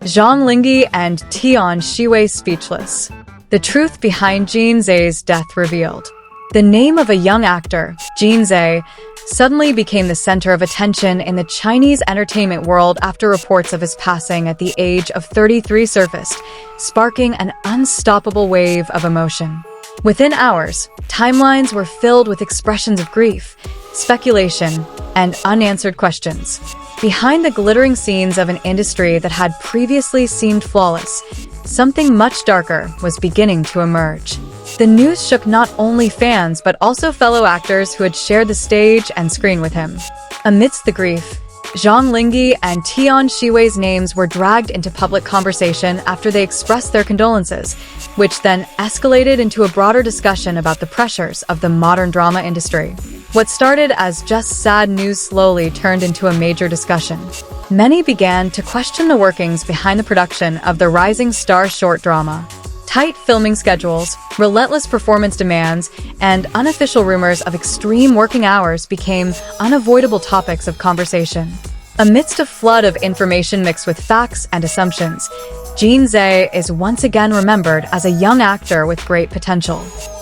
Zhang Linghe and Tian Xiwei speechless. The truth behind Jean Zay's death revealed. The name of a young actor, Jean Zay, suddenly became the center of attention in the Chinese entertainment world after reports of his passing at the age of 33 surfaced, sparking an unstoppable wave of emotion. Within hours, timelines were filled with expressions of grief, speculation, and unanswered questions. Behind the glittering scenes of an industry that had previously seemed flawless, something much darker was beginning to emerge. The news shook not only fans but also fellow actors who had shared the stage and screen with him. Amidst the grief, Zhang Linghe and Tian Xiwei's names were dragged into public conversation after they expressed their condolences, which then escalated into a broader discussion about the pressures of the modern drama industry. What started as just sad news slowly turned into a major discussion. Many began to question the workings behind the production of the rising star short drama. Tight filming schedules, relentless performance demands, and unofficial rumors of extreme working hours became unavoidable topics of conversation. Amidst a flood of information mixed with facts and assumptions, Jean Zay is once again remembered as a young actor with great potential.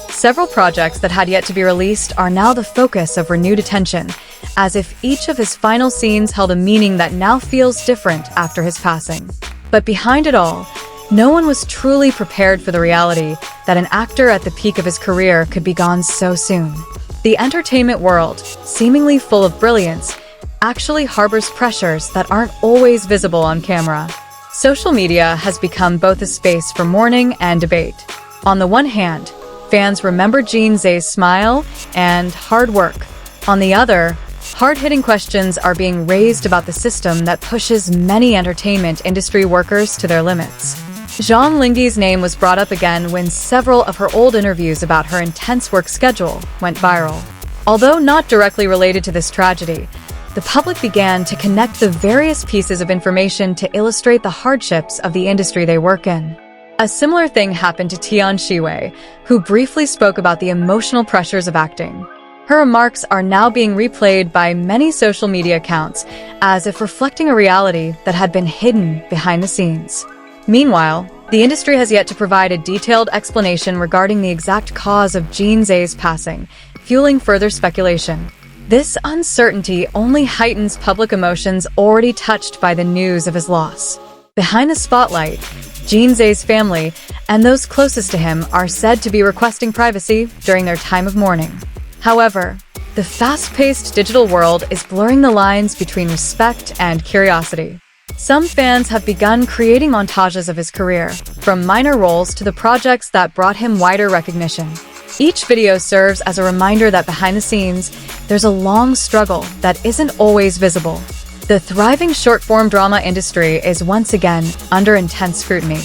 Several projects that had yet to be released are now the focus of renewed attention, as if each of his final scenes held a meaning that now feels different after his passing. But behind it all, no one was truly prepared for the reality that an actor at the peak of his career could be gone so soon. The entertainment world, seemingly full of brilliance, actually harbors pressures that aren't always visible on camera. Social media has become both a space for mourning and debate. On the one hand, fans remember Jean Zay's smile and hard work. On the other, hard-hitting questions are being raised about the system that pushes many entertainment industry workers to their limits. Zhang Linghe's name was brought up again when several of her old interviews about her intense work schedule went viral. Although not directly related to this tragedy, the public began to connect the various pieces of information to illustrate the hardships of the industry they work in. A similar thing happened to Tian Xiwei, who briefly spoke about the emotional pressures of acting. Her remarks are now being replayed by many social media accounts as if reflecting a reality that had been hidden behind the scenes. Meanwhile, the industry has yet to provide a detailed explanation regarding the exact cause of Jean Zay's passing, fueling further speculation. This uncertainty only heightens public emotions already touched by the news of his loss. Behind the spotlight, Jean Zay's family and those closest to him are said to be requesting privacy during their time of mourning. However, the fast-paced digital world is blurring the lines between respect and curiosity. Some fans have begun creating montages of his career, from minor roles to the projects that brought him wider recognition. Each video serves as a reminder that behind the scenes, there's a long struggle that isn't always visible. The thriving short-form drama industry is once again under intense scrutiny.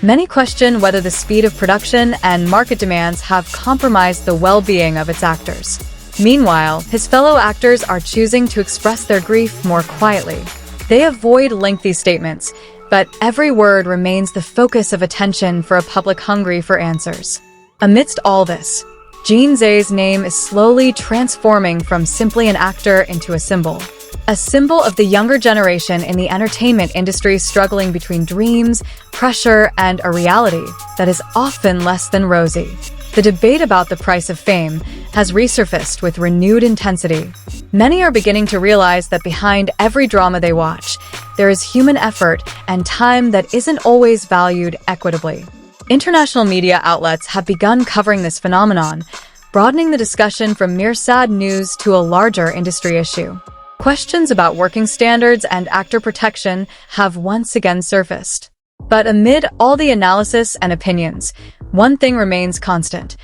Many question whether the speed of production and market demands have compromised the well-being of its actors. Meanwhile, his fellow actors are choosing to express their grief more quietly. They avoid lengthy statements, but every word remains the focus of attention for a public hungry for answers. Amidst all this, Jean Zay's name is slowly transforming from simply an actor into a symbol of the younger generation in the entertainment industry struggling between dreams, pressure, and a reality that is often less than rosy. The debate about the price of fame has resurfaced with renewed intensity. Many are beginning to realize that behind every drama they watch, there is human effort and time that isn't always valued equitably. International media outlets have begun covering this phenomenon, broadening the discussion from mere sad news to a larger industry issue. Questions about working standards and actor protection have once again surfaced. But amid all the analysis and opinions, one thing remains constant.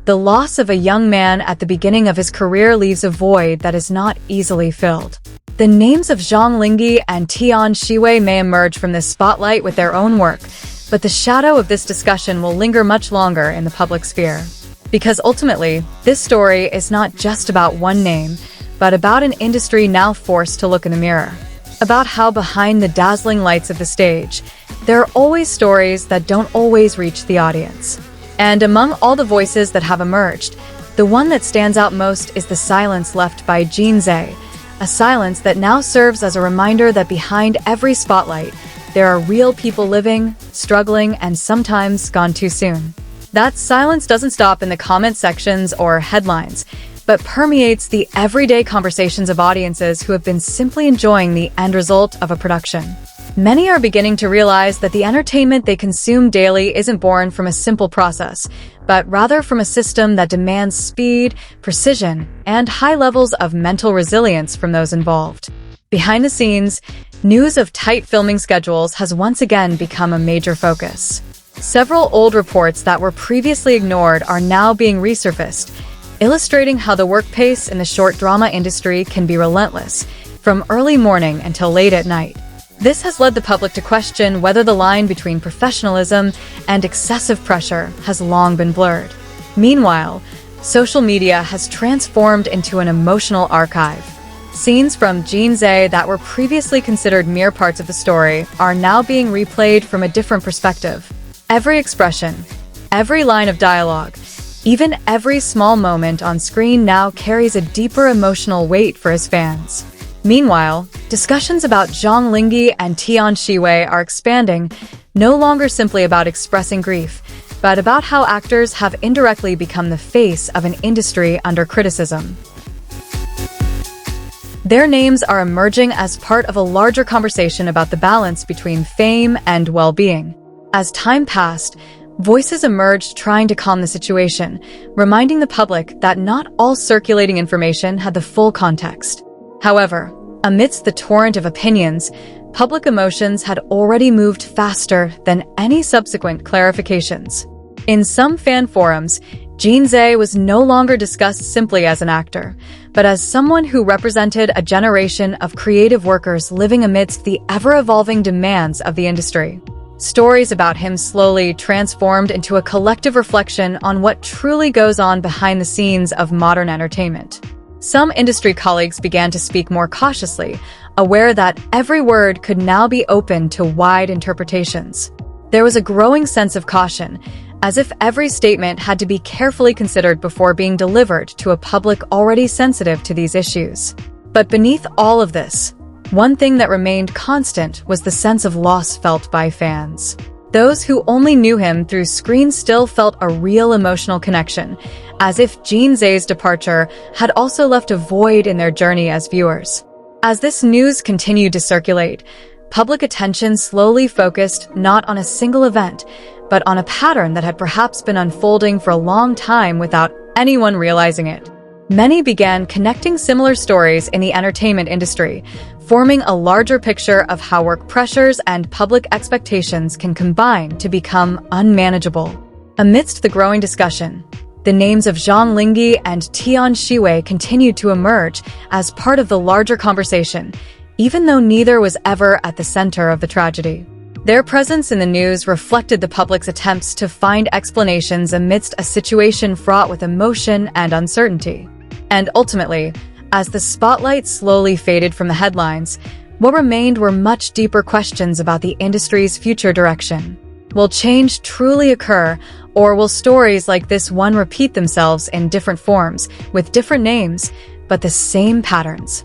The loss of a young man at the beginning of his career leaves a void that is not easily filled. The names of Zhang Linghe and Tian Xiwei may emerge from this spotlight with their own work, but the shadow of this discussion will linger much longer in the public sphere. Because ultimately, this story is not just about one name, but about an industry now forced to look in the mirror. About how behind the dazzling lights of the stage, there are always stories that don't always reach the audience. And among all the voices that have emerged, the one that stands out most is the silence left by Jean Zay, a silence that now serves as a reminder that behind every spotlight, there are real people living, struggling, and sometimes gone too soon. That silence doesn't stop in the comment sections or headlines, but permeates the everyday conversations of audiences who have been simply enjoying the end result of a production. Many are beginning to realize that the entertainment they consume daily isn't born from a simple process, but rather from a system that demands speed, precision, and high levels of mental resilience from those involved. Behind the scenes, news of tight filming schedules has once again become a major focus. Several old reports that were previously ignored are now being resurfaced, illustrating how the work pace in the short drama industry can be relentless, from early morning until late at night. This has led the public to question whether the line between professionalism and excessive pressure has long been blurred. Meanwhile, social media has transformed into an emotional archive. Scenes from Jean Zay that were previously considered mere parts of the story are now being replayed from a different perspective. Every expression, every line of dialogue, even every small moment on screen now carries a deeper emotional weight for his fans. Meanwhile, discussions about ZHANG LINGHE TIAN XIWEI are expanding, no longer simply about expressing grief, but about how actors have indirectly become the face of an industry under criticism. Their names are emerging as part of a larger conversation about the balance between fame and well-being. As time passed, voices emerged trying to calm the situation, reminding the public that not all circulating information had the full context. However, amidst the torrent of opinions, public emotions had already moved faster than any subsequent clarifications. In some fan forums, Jean Zay was no longer discussed simply as an actor, but as someone who represented a generation of creative workers living amidst the ever-evolving demands of the industry. Stories about him slowly transformed into a collective reflection on what truly goes on behind the scenes of modern entertainment. Some industry colleagues began to speak more cautiously, aware that every word could now be open to wide interpretations. There was a growing sense of caution, as if every statement had to be carefully considered before being delivered to a public already sensitive to these issues. But beneath all of this, one thing that remained constant was the sense of loss felt by fans. Those who only knew him through screen still felt a real emotional connection, as if Jean Zay's departure had also left a void in their journey as viewers. As this news continued to circulate, public attention slowly focused not on a single event, but on a pattern that had perhaps been unfolding for a long time without anyone realizing it. Many began connecting similar stories in the entertainment industry, forming a larger picture of how work pressures and public expectations can combine to become unmanageable. Amidst the growing discussion, the names of ZHANG LINGHE TIAN XIWEI continued to emerge as part of the larger conversation, even though neither was ever at the center of the tragedy. Their presence in the news reflected the public's attempts to find explanations amidst a situation fraught with emotion and uncertainty. And ultimately, as the spotlight slowly faded from the headlines, what remained were much deeper questions about the industry's future direction. Will change truly occur, or will stories like this one repeat themselves in different forms, with different names, but the same patterns?